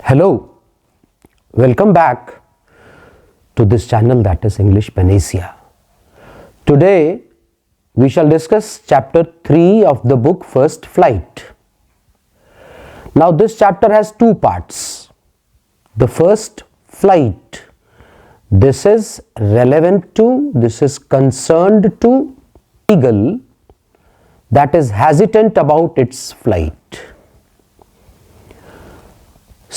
Hello, welcome back to this channel, that is English Panacea. Today we shall discuss chapter 3 of the book First Flight. Now this chapter has two parts. The first flight, this is relevant to, this is concerned to eagle that is hesitant about its flight.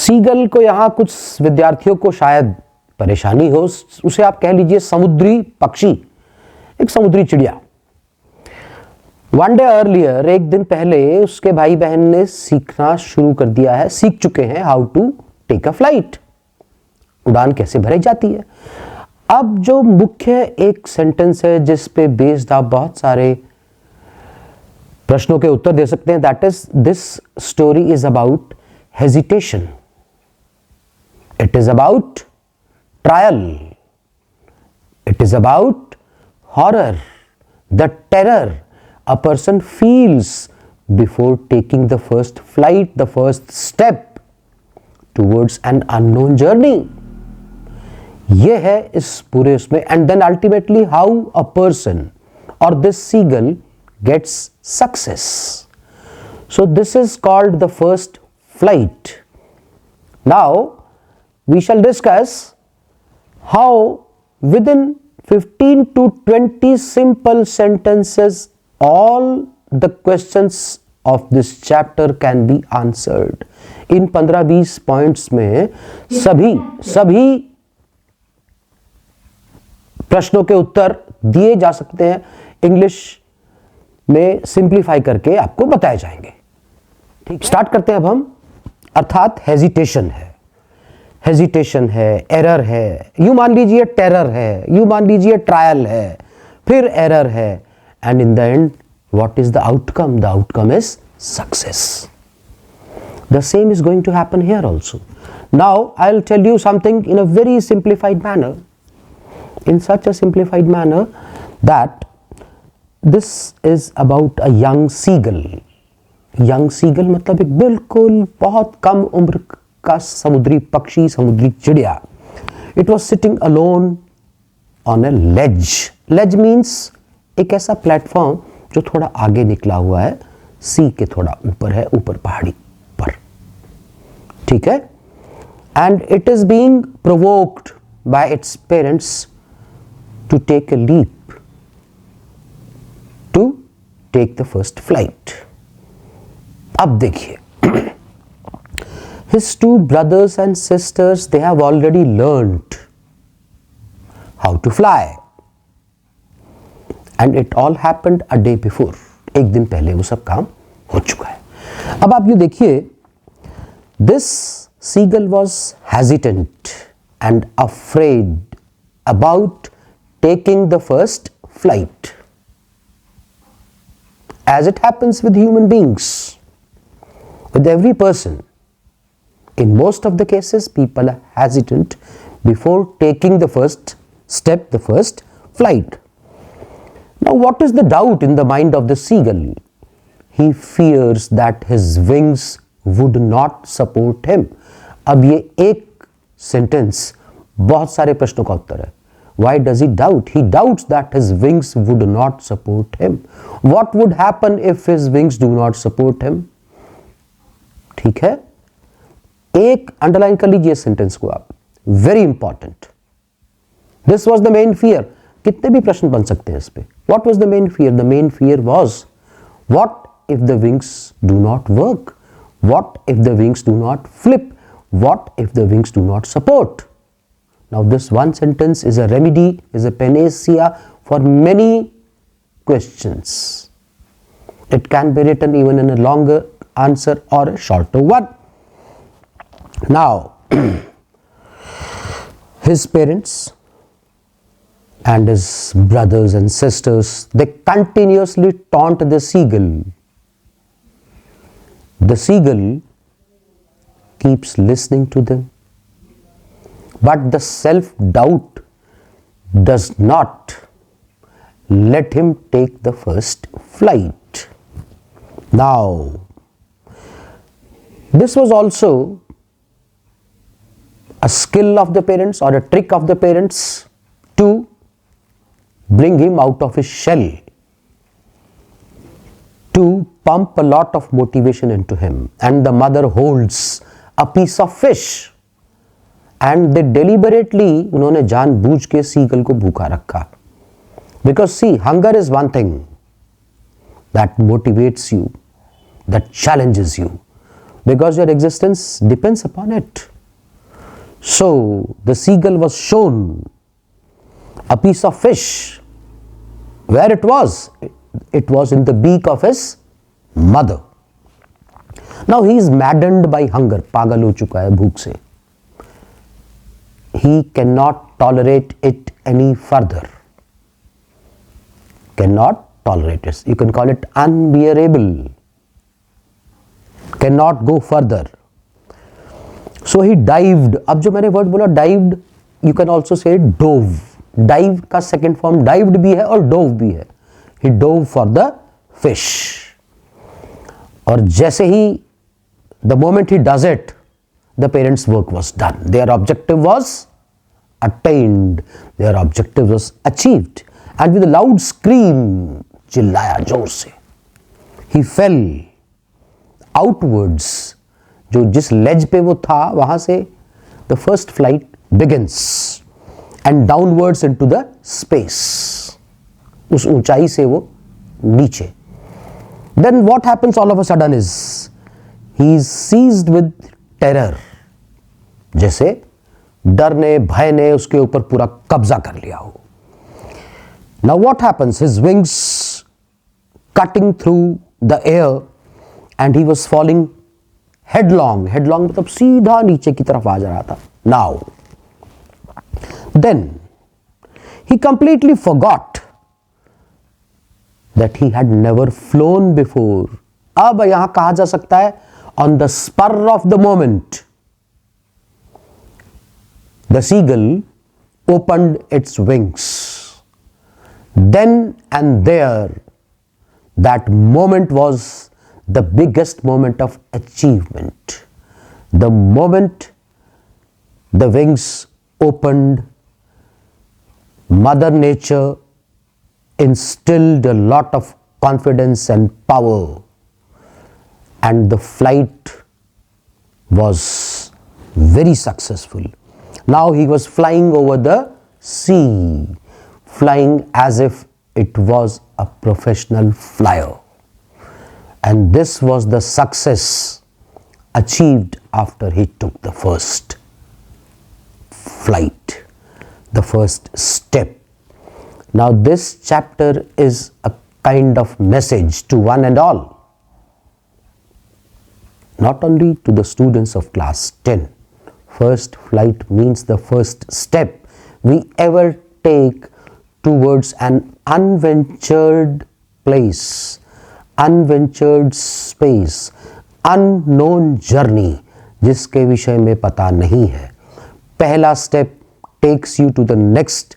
Seagull को यहाँ कुछ विद्यार्थियों को शायद परेशानी हो, उसे आप कह लीजिए समुद्री पक्षी, एक समुद्री चिड़िया। वन डे अर्लियर, एक दिन पहले उसके भाई बहन ने सीखना शुरू कर दिया है, सीख चुके हैं how to take a flight, उड़ान कैसे भरी जाती है। अब जो मुख्य एक सेंटेंस है जिस पे बेस्ड आप बहुत सारे प्रश्नों के उत्तर दे सकते हैं, that is this story is about hesitation. It is about trial. It is about horror, the terror a person feels before taking the first flight, the first step towards an unknown journey. ये है इस पूरे उसमें, and then ultimately how a person or this seagull gets success. So this is called the first flight. Now we shall discuss how within 15 to 20 simple sentences all the questions of this chapter can be answered. In 15-20 points में सभी प्रश्नों के उत्तर दिए जा सकते हैं, English में simplify करके आपको बताए जाएंगे. ठीक, स्टार्ट करते हैं अब हम. अर्थात हेजिटेशन है, हेजिटेशन है, एरर है, यू मान लीजिए टेरर है, यू मान लीजिए ट्रायल है, फिर एरर है, and in the end what is the outcome? The outcome is success. The same is going to happen here also. Now I will tell you something in a very simplified manner, in such a simplified manner that this is about a young seagull. Young seagull मतलब एक बिल्कुल बहुत कम उम्र का समुद्री पक्षी, समुद्री चिड़िया. It was sitting alone on a ledge. Ledge means एक ऐसा प्लेटफॉर्म जो थोड़ा आगे निकला हुआ है, सी के थोड़ा ऊपर है, ऊपर पहाड़ी पर. ठीक है. And it is being provoked by its parents to take a leap, to take the first flight. अब देखिए, his two brothers and sisters, they have already learned how to fly, and it all happened a day before. एक दिन पहले वो सब काम हो चुका है. अब आप ये देखिए, this seagull was hesitant and afraid about taking the first flight, as it happens with human beings, with every person. In most of the cases, people are hesitant before taking the first step, the first flight. Now, what is the doubt in the mind of the seagull? He fears that his wings would not support him. अब ये एक sentence बहुत सारे प्रश्नों का उत्तर है. Why does he doubt? He doubts that his wings would not support him. What would happen if his wings do not support him? ठीक है. एक अंडरलाइन कर लीजिए सेंटेंस को आप, very important. This was the main fear. कितने भी प्रश्न बन सकते हैं इस पे. What was the main fear? The main fear was, what if the wings do not work? What if the wings do not flip? What if the wings do not support? Now this one sentence is a remedy, is a panacea for many questions. It can be written even in a longer answer or a shorter one. Now, his parents and his brothers and sisters, they continuously taunt the seagull. The seagull keeps listening to them, but the self-doubt does not let him take the first flight. Now, this was also a skill of the parents or a trick of the parents to bring him out of his shell, to pump a lot of motivation into him. And the mother holds a piece of fish and they deliberately उन्होंने जानबूझ के seagull को भूखा रखा. Because see, hunger is one thing that motivates you, that challenges you, because your existence depends upon it. So the seagull was shown a piece of fish. Where it was? It was in the beak of his mother. Now he is maddened by hunger. पागल हो चुका है भूख से. He cannot tolerate it any further. Cannot tolerate it. You can call it unbearable. Cannot go further. So he dived. अब जो मैंने word बोला dived, you can also say dove. Dive का second form dived भी है और dove भी है. He dove for the fish. और जैसे ही the moment he does it, the parents' work was done. Their objective was attained. Their objective was achieved. And with a loud scream, चिल्लाया जोर से, he fell outwards. जो जिस ledge पे वो था वहां से the first flight begins and downwards into the space. उस ऊंचाई से वो नीचे. Then what happens all of a sudden is he is seized with terror. जैसे डर ने भय ने उसके ऊपर पूरा कब्जा कर लिया हो. Now what happens? His wings cutting through the air and he was falling headlong. Headlong मतलब सीधा नीचे की तरफ आ जा रहा था. Now, then he completely forgot that he had never flown before. अब यहां कहा जा सकता है on the spur of the moment, the seagull opened its wings. Then and there, that moment was the biggest moment of achievement. The moment the wings opened, Mother Nature instilled a lot of confidence and power, and the flight was very successful. Now he was flying over the sea, flying as if it was a professional flyer. And this was the success achieved after he took the first flight, the first step. Now this chapter is a kind of message to one and all, not only to the students of class 10. First flight means the first step we ever take towards an unventured place, unventured space, unknown journey, जिसके विषय में पता नहीं है. पहला step takes you to the next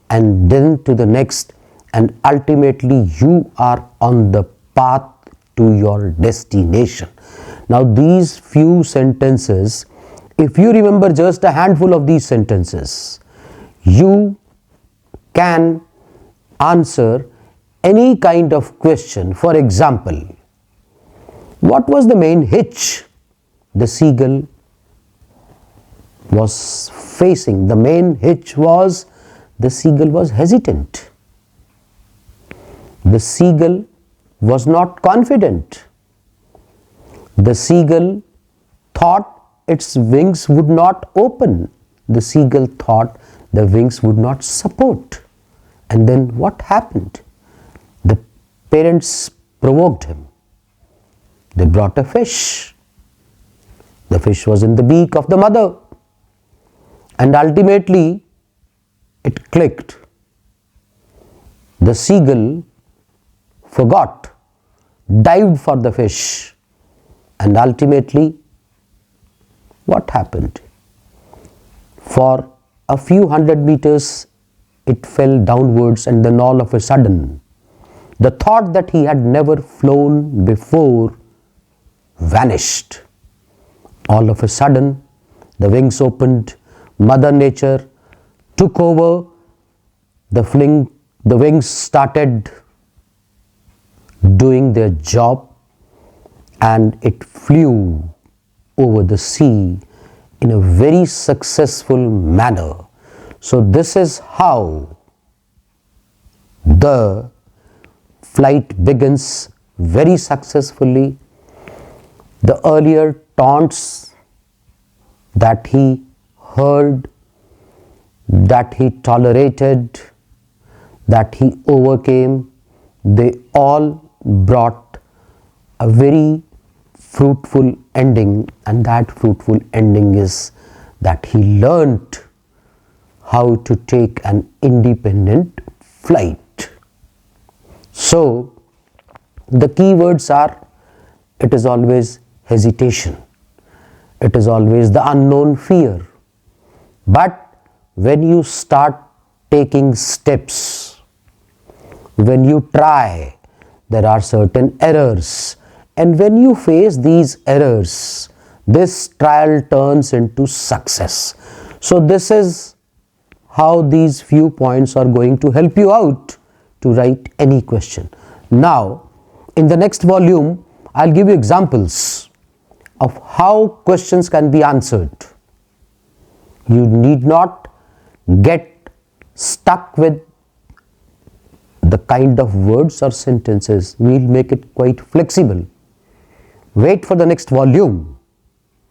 and then to the next, and ultimately you are on the path to your destination. Now these few sentences, if you remember just a handful of these sentences, you can answer any kind of question. For example, what was the main hitch the seagull was facing? The main hitch was the seagull was hesitant. The seagull was not confident. The seagull thought its wings would not open. The seagull thought the wings would not support. And then what happened? The parents provoked him. They brought a fish. The fish was in the beak of the mother. And ultimately, it clicked. The seagull forgot, dived for the fish, and ultimately, what happened? For a few hundred meters, it fell downwards, and then all of a sudden, the thought that he had never flown before vanished. All of a sudden, the wings opened, Mother Nature took over, the wings started doing their job, and it flew over the sea in a very successful manner. So this is how the flight begins very successfully. The earlier taunts that he heard, that he tolerated, that he overcame, they all brought a very fruitful ending, and that fruitful ending is that he learnt how to take an independent flight. So the key words are, it is always hesitation, it is always the unknown fear, but when you start taking steps, when you try, there are certain errors, and when you face these errors, this trial turns into success. So this is how these few points are going to help you out to write any question. Now, in the next volume, I'll give you examples of how questions can be answered. You need not get stuck with the kind of words or sentences. We'll make it quite flexible. Wait for the next volume.